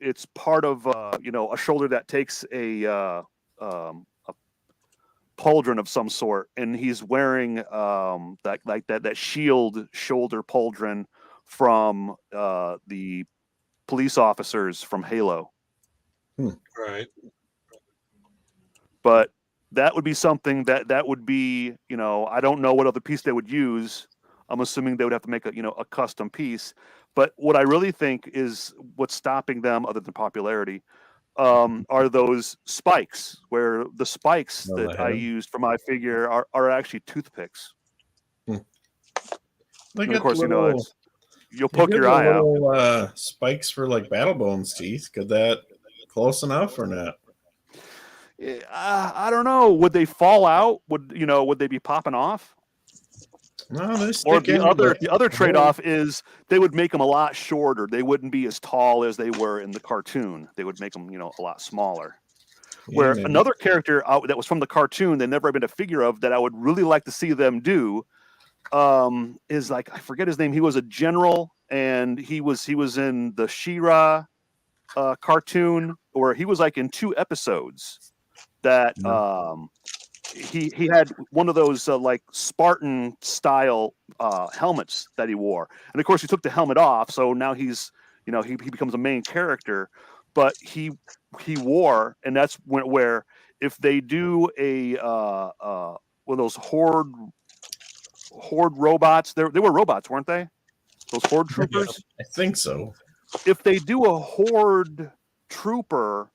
It's part of a shoulder that takes a pauldron of some sort, and he's wearing that shield shoulder pauldron from the police officers from Halo. right. But that would be something that would be, I don't know what other piece they would use. I'm assuming they would have to make a custom piece. But what I really think is what's stopping them, other than popularity, are those spikes, where the spikes Oh, the that I head? used for my figure are actually toothpicks. They And got of course, little, you'll they poke got your the eye out. little, spikes for like Battle Bones teeth. Could that enough or not? I don't know. Would they fall out? Would they be popping off? No, they Or stick in. the other trade-off is they would make them a lot shorter. They wouldn't be as tall as they were in the cartoon. They would make them, a lot smaller. Where maybe. another character that was from the cartoon they never been a figure of that I would really like to see them do is like, I forget his name. He was a general, and he was in the She-Ra cartoon, where he was like in 2 episodes that he had one of those like Spartan style helmets that he wore, and of course he took the helmet off, so now he's he becomes a main character. But he wore, and that's where if they do a one of those horde robots, they were robots, weren't they? Those horde troopers. I think so. If they do a horde trooper,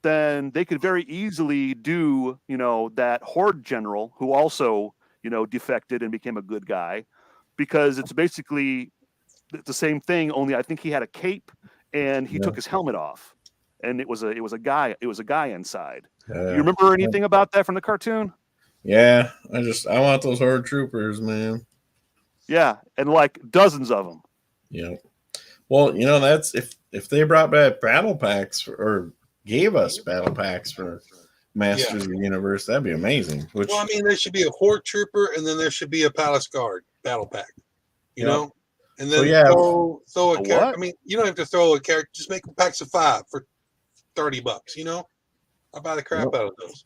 then they could very easily do, that horde general who also, defected and became a good guy, because it's basically the same thing. Only I think he had a cape and he took his helmet off, and it was a guy inside. Do you remember anything about that from the cartoon? Yeah, I want those horde troopers, man. Yeah, and like dozens of them. Yeah. Well, that's if they brought back battle packs or gave us battle packs for Masters of the Universe, that'd be amazing. Well, I mean, there should be a horde trooper, and then there should be a palace guard battle pack. You know, and then throw a character. I mean, you don't have to throw a character. Just make packs of 5 for $30. I'll buy the crap out of those.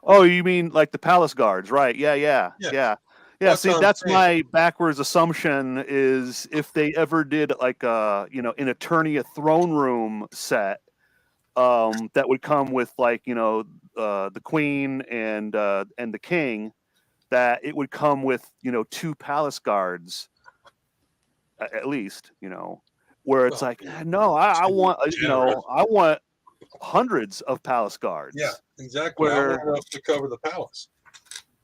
Oh, you mean like the palace guards, right? Yeah, yeah, Yeah, yeah, yeah. that's See, what I'm that's saying. my backwards assumption is if they ever did like a, an Eternia throne room set, that would come with like, the queen and the king, that it would come with, two palace guards at least, where it's Well, like, no, I too want, generous. I want hundreds of palace Yeah, guards exactly. I where want enough to cover the palace.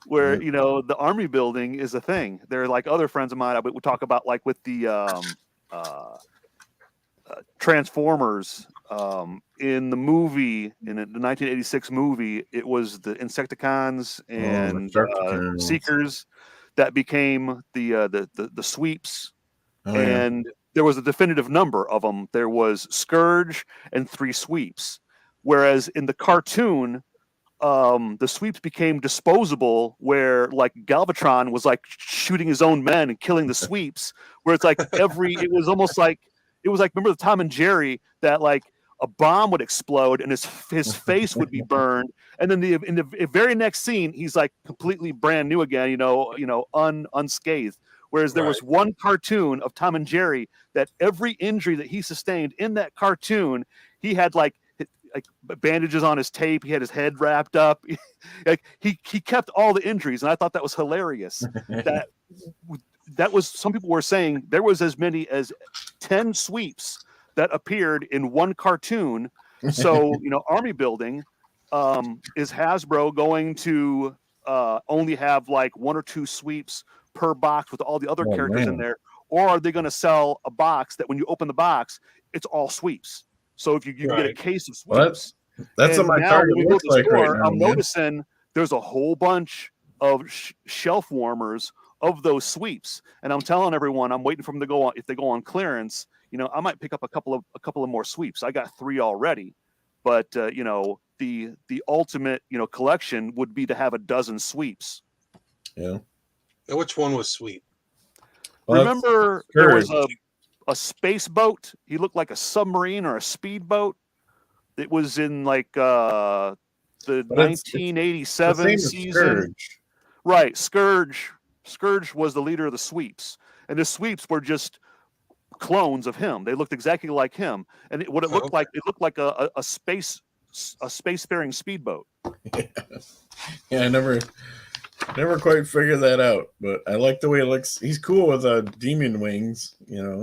Yeah. the army building is a thing. They're like other friends of mine. I would talk about like with the uh, Transformers, in the movie, in the 1986 movie. It was the Insecticons Oh, the and Destructicons. Seekers that became the sweeps, Oh yeah. and there was a definitive number of them. There was Scourge and 3 sweeps, whereas in the cartoon, the sweeps became disposable, where like Galvatron was like shooting his own men and killing the sweeps, where it's like it was almost like, remember the Tom and Jerry, that like a bomb would explode and his face would be burned, and then in the very next scene he's like completely brand new again, unscathed. Whereas there Right. was one cartoon of Tom and Jerry that every injury that he sustained in that cartoon, he had like bandages on his tape. He had his head wrapped up. Like he kept all the injuries, and I thought that was hilarious. That that was, some people were saying there was as many as 10 sweeps that appeared in one cartoon. So army building, is Hasbro going to only have like 1 or 2 sweeps per box with all the other Oh characters in man. there, or are they going to sell a box that when you open the box, it's all sweeps? So if you can get a Right. case of Well, sweeps. that's what And my now target when we go looks to the like right store, now, I'm man. noticing there's a whole bunch of shelf warmers of those sweeps, and I'm telling everyone I'm waiting for them to go on. If they go on clearance, I might pick up a couple of more sweeps. I got 3 already, but the ultimate collection would be to have a dozen sweeps. Yeah. And which one was sweet? Well, Remember, there was Scourge. a space boat. He looked like a submarine or a speedboat. It was in like the But it's the 1987 same as season. Scourge. Right, Scourge. Scourge was the leader of the sweeps, and the sweeps were just clones of him. They looked exactly like him, and what it looked Okay. like, it looked like a spacefaring speedboat. Yeah, I never quite figured that out, but I like the way it looks. He's cool with demon wings,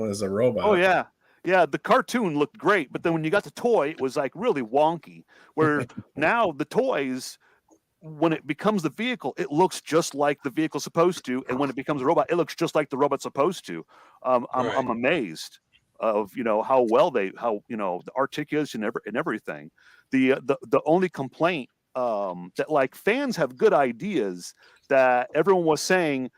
as a robot. Oh yeah. Yeah, the cartoon looked great, but then when you got the toy, it was like really wonky. Where now the toys, when it becomes the vehicle, it looks just like the vehicle's supposed to, and when it becomes a robot, it looks just like the robot's supposed to. I'm Right. amazed of how well the articulation and everything. The only complaint, that like fans have good ideas, that everyone was saying,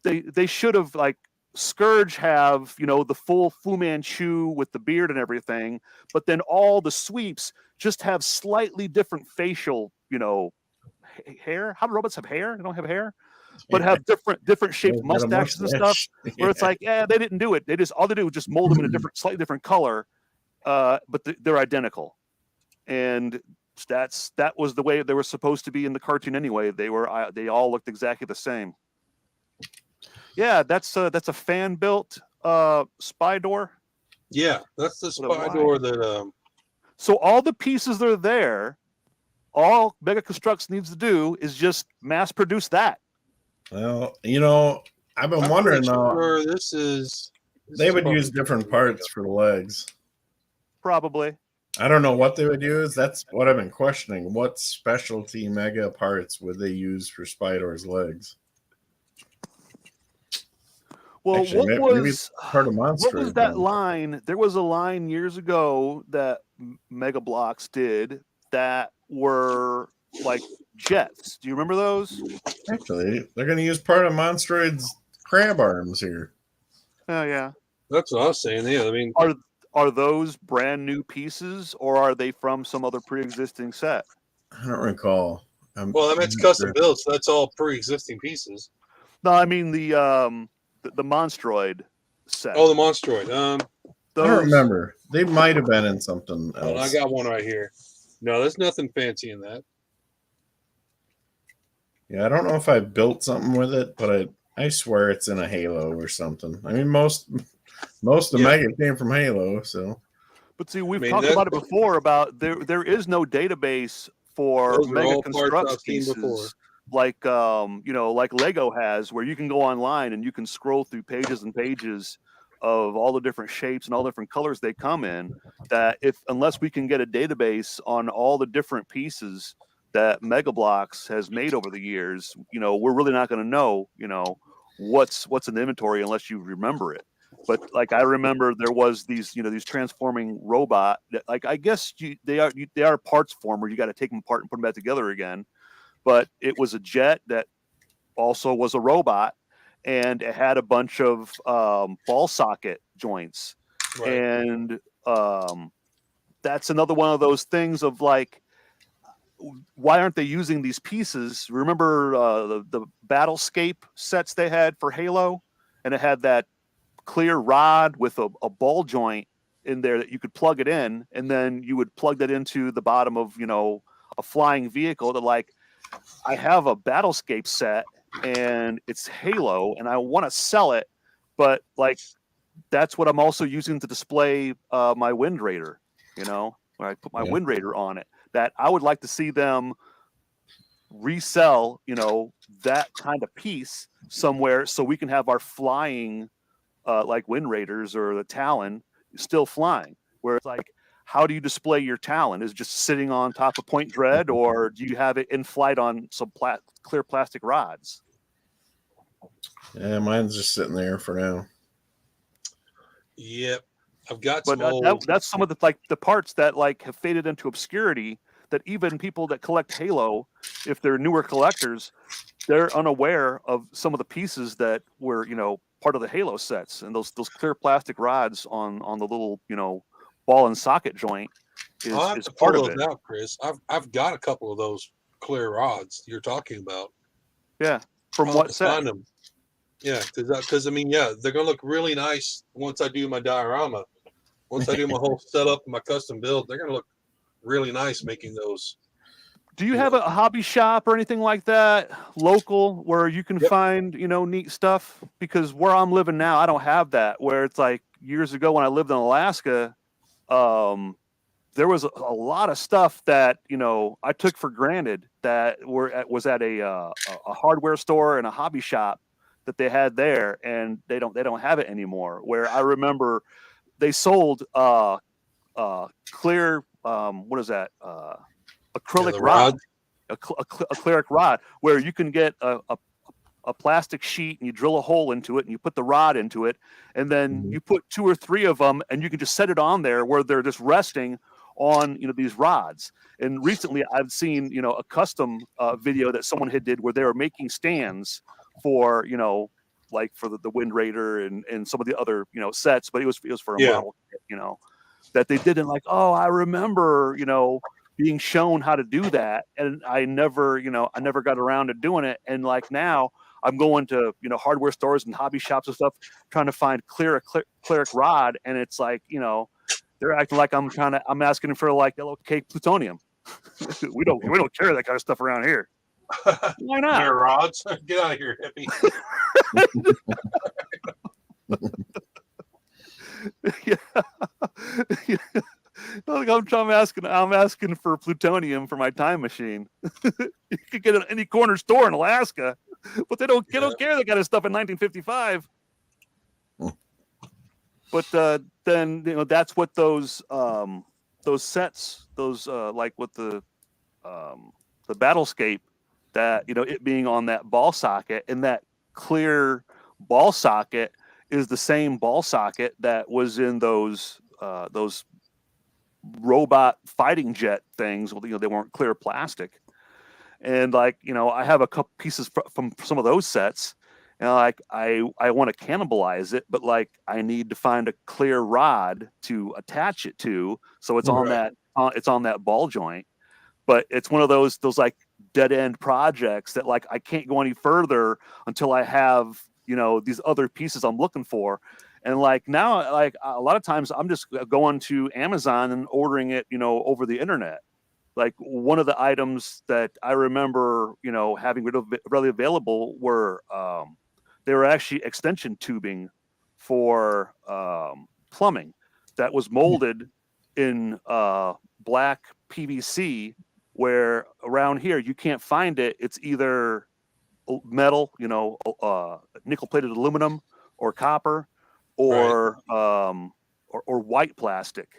they should have like Scourge have the full Fu Manchu with the beard and everything, but then all the sweeps just have slightly different facial hair. How do robots have hair? They don't have hair, but have different shaped He's got a mustaches and stuff. mustache. Where it's like, they didn't do it. They just, all they do was just mold them in a slightly different color, but they're identical. And that was the way they were supposed to be in the cartoon anyway. They all looked exactly the same. Yeah, that's a fan built spy door. Yeah, that's the What a spy line. door that. So all the pieces that are there, all Mega Construx needs to do is just mass produce that. Well, I've been I'm wondering pretty though. sure this is. They would use different parts for the legs. Probably. I don't know what they would use. That's what I've been questioning. What specialty mega parts would they use for Spydor's legs? Well, Actually, maybe it's part of Monster. what was that line? There was a line years ago that Mega Bloks did that were like jets. Do you remember those? Actually, they're going to use part of Monstroid's crab arms here. Oh yeah. That's what I was saying. Yeah, I mean, Are those brand new pieces, or are they from some other pre-existing set? I don't recall. well, I mean, it's custom built, so that's all pre-existing pieces. No, I mean the Monstroid set. Oh, the Monstroid. I don't remember. They might have been in something else. Well, I got one right here. No, there's nothing fancy in that. Yeah, I don't know if I built something with it, but I swear it's in a Halo or something. I mean, most of Yeah. Mega came from Halo, so But see, we've mean, talked that- about it before about there is no database for Those are Mega all parts Construx I've seen before. pieces like like Lego has, where you can go online and you can scroll through pages and pages of all the different shapes and all the different colors they come in. That if unless we can get a database on all the different pieces that Mega Bloks has made over the years, we're really not going to know, what's in the inventory unless you remember it. But like I remember there was these transforming robot that, like, I guess they are parts form where you got to take them apart and put them back together again. But it was a jet that also was a robot, and it had a bunch of ball socket joints. Right. And that's another one of those things of like, why aren't they using these pieces? Remember the Battlescape sets they had for Halo, and it had that clear rod with a ball joint in there that you could plug it in, and then you would plug that into the bottom of a flying vehicle. That, like, I have a Battlescape set and it's Halo and I want to sell it, but like that's what I'm also using to display my Wind Raider, where I put my Wind Raider on it. That I would like to see them resell, that kind of piece somewhere so we can have our flying like Wind Raiders or the Talon still flying. Where it's like, how do you display your Talon? Is it just sitting on top of Point Dread, or do you have it in flight on some clear plastic rods? yeah, mine's just sitting there for now. Yep. I've got But some old. that's some of the parts that like have faded into obscurity. That even people that collect Halo, if they're newer collectors, they're unaware of some of the pieces that were part of the Halo sets, and those clear plastic rods on the little ball and socket joint I'll have is to part pull of those it. out, Chris. I've got a couple of those clear rods you're talking about. Yeah, from I'll what have to set? find them. Yeah, because I mean, yeah, they're gonna look really nice once I do my diorama. Once I do my whole setup and my custom build, they're gonna look really nice making those. Do you have a hobby shop or anything like that local where you can Yep. find neat stuff? Because where I'm living now, I don't have that. Where it's like years ago when I lived in Alaska, there was a lot of stuff that I took for granted that was at a hardware store and a hobby shop that they had there, and they don't have it anymore. Where I remember they sold clear what is that acrylic the rod, rods. acrylic rod, where you can get a plastic sheet and you drill a hole into it and you put the rod into it, and then you put 2 or 3 of them and you can just set it on there where they're just resting on these rods. And recently I've seen a custom video that someone had did where they were making stands for like for the Wind Raider and some of the other sets, but it was for a model kit, that they did. And like, oh, I remember being shown how to do that, and I never got around to doing it. And like now I'm going to hardware stores and hobby shops and stuff trying to find clear acrylic rod, and it's like they're acting like I'm asking for like yellow cake plutonium. we don't carry that kind of stuff around here. Why not? Clear rods. Get out of here, hippie. Yeah. Like I'm asking for plutonium for my time machine. You could get it at any corner store in Alaska, but they don't care that kind of stuff in 1955. But then that's what those sets, those like with the Battlescape, that it being on that ball socket, and that clear ball socket is the same ball socket that was in those robot fighting jet things. Well, they weren't clear plastic, and like I have a couple pieces from some of those sets, and like I want to cannibalize it, but like I need to find a clear rod to attach it to, so it's on that it's on that ball joint. But it's one of those like dead end projects that like I can't go any further until I have these other pieces I'm looking for. And like now, like a lot of times I'm just going to Amazon and ordering it over the internet. like one of the items that I remember, having readily available were they were actually extension tubing for plumbing that was molded in black PVC, where around here you can't find it. It's either metal, nickel plated aluminum or copper, or white plastic.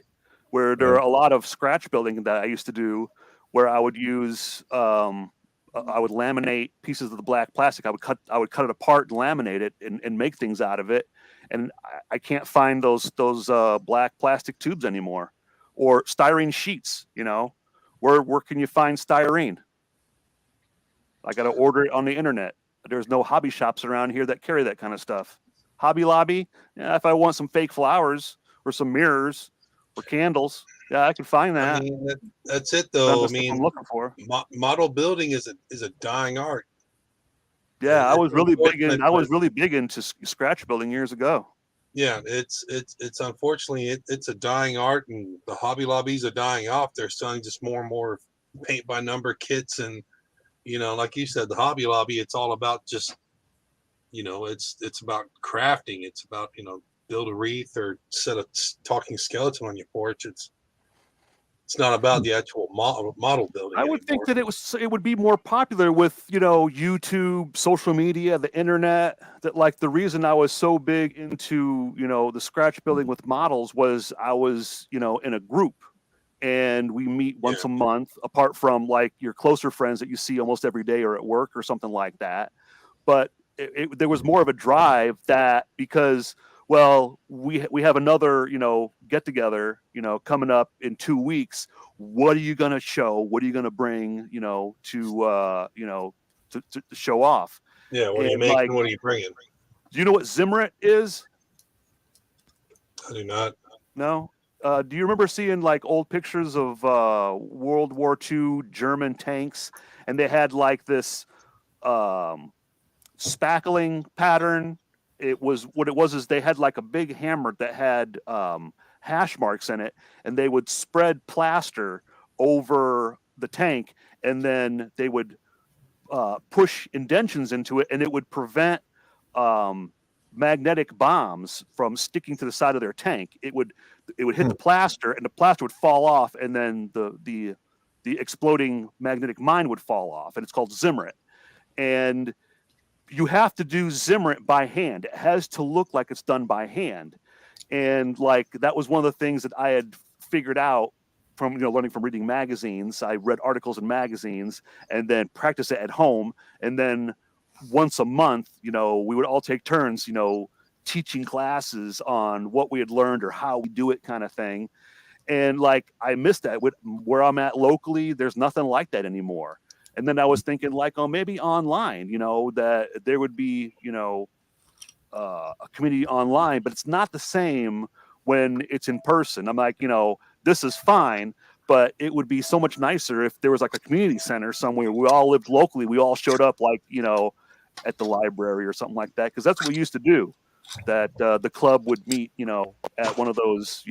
Where there are a lot of scratch building that I used to do, where I would use I would laminate pieces of the black plastic. I would cut it apart and laminate it and make things out of it. And I can't find those black plastic tubes anymore, or styrene sheets. Where can you find styrene? I got to order it on the internet. There's no hobby shops around here that carry that kind of stuff. Hobby Lobby, yeah, if I want some fake flowers or some mirrors or candles, yeah, I can find that. I mean, that's it though. I mean, I'm looking for model building is a dying art. Yeah, I was really unfortunate, big into scratch building years ago. Yeah, it's unfortunately it's a dying art, and the Hobby Lobbies are dying off. They're selling just more and more paint by number kits, and like you said, the Hobby Lobby, it's all about just it's about crafting. It's about build a wreath or set a talking skeleton on your porch. It's not about the actual model building. I would think that it would be more popular with YouTube, social media, the internet. That, like, the reason I was so big into the scratch building with models was I was in a group, and we meet once a month, apart from like your closer friends that you see almost every day or at work or something like that. But there was more of a drive that, because, well, we have another get together coming up in 2 weeks. What are you going to show? What are you going to bring to show off? Yeah, what are you making? Like, what are you bringing? Do you know what Zimmerit is? I do not. No. Do you remember seeing like old pictures of World War II German tanks, and they had like this spackling pattern? What it was is they had like a big hammer that had hash marks in it, and they would spread plaster over the tank, and then they would push indentions into it, and it would prevent magnetic bombs from sticking to the side of their tank. It would hit the plaster, and the plaster would fall off, and then the exploding magnetic mine would fall off, and it's called Zimmerit. And you have to do Zimmerit by hand. It has to look like it's done by hand. And like, that was one of the things that I had figured out from learning from reading magazines. I read articles in magazines and then practice it at home. And then once a month, we would all take turns, teaching classes on what we had learned or how we do it, kind of thing. And like, I missed that. Where I'm at locally, there's nothing like that anymore. And then I was thinking, like, maybe online, that there would be, a community online, but it's not the same when it's in person. I'm like, this is fine, but it would be so much nicer if there was like a community center somewhere. We all lived locally. We all showed up, like, at the library or something like that, because that's what we used to do. That the club would meet, at one of those,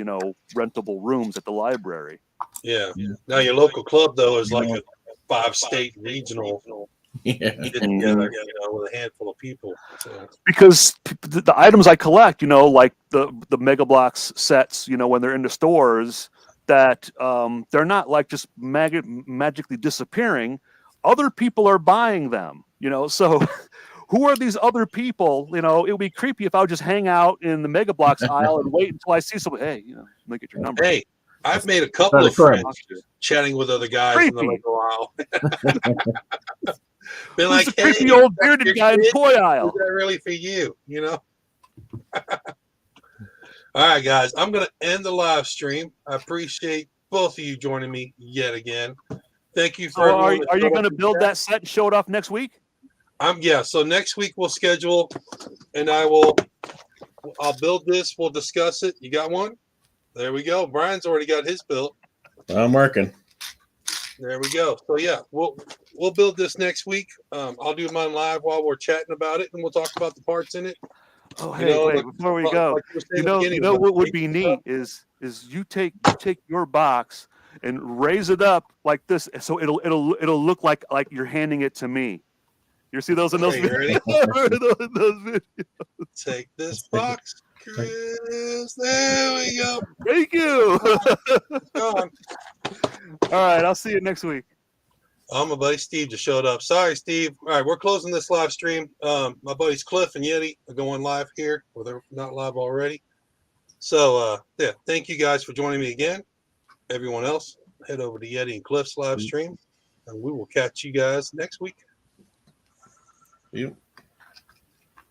rentable rooms at the library. Yeah. Now your local club though is like a 5-state regional, get together, with a handful of people. So. Because the items I collect, like the Mega Bloks sets, when they're in the stores, that they're not like just magically disappearing. Other people are buying them, so who are these other people? It would be creepy if I would just hang out in the Mega Bloks aisle and wait until I see someone. Hey, let me get your number. Hey, I've made a couple of friends chatting with other guys creepy. in the local aisle. Been Who's like, the creepy old bearded guy in the toy aisle? Is that really for you? All right, guys, I'm going to end the live stream. I appreciate both of you joining me yet again. Thank you for. Are you going to build that set and show it off next week? Yeah. So next week we'll schedule, and I'll build this. We'll discuss it. You got one? There we go. Brian's already got his built. I'm working. There we go. So yeah, we'll build this next week. I'll do mine live while we're chatting about it, and we'll talk about the parts in it. Oh, hey, wait, before we go, what would be neat is you take your box and raise it up like this, so it'll look like you're handing it to me. You see those in those Okay, you ready? videos? those videos. Take this box, Chris. There we go. Thank you. Gone. All right, I'll see you next week. My buddy Steve just showed up. Sorry, Steve. All right, we're closing this live stream. My buddies Cliff and Yeti are going live here, or they're not live already. So, yeah, thank you guys for joining me again. Everyone else, head over to Yeti and Cliff's live stream, and we will catch you guys next week. You.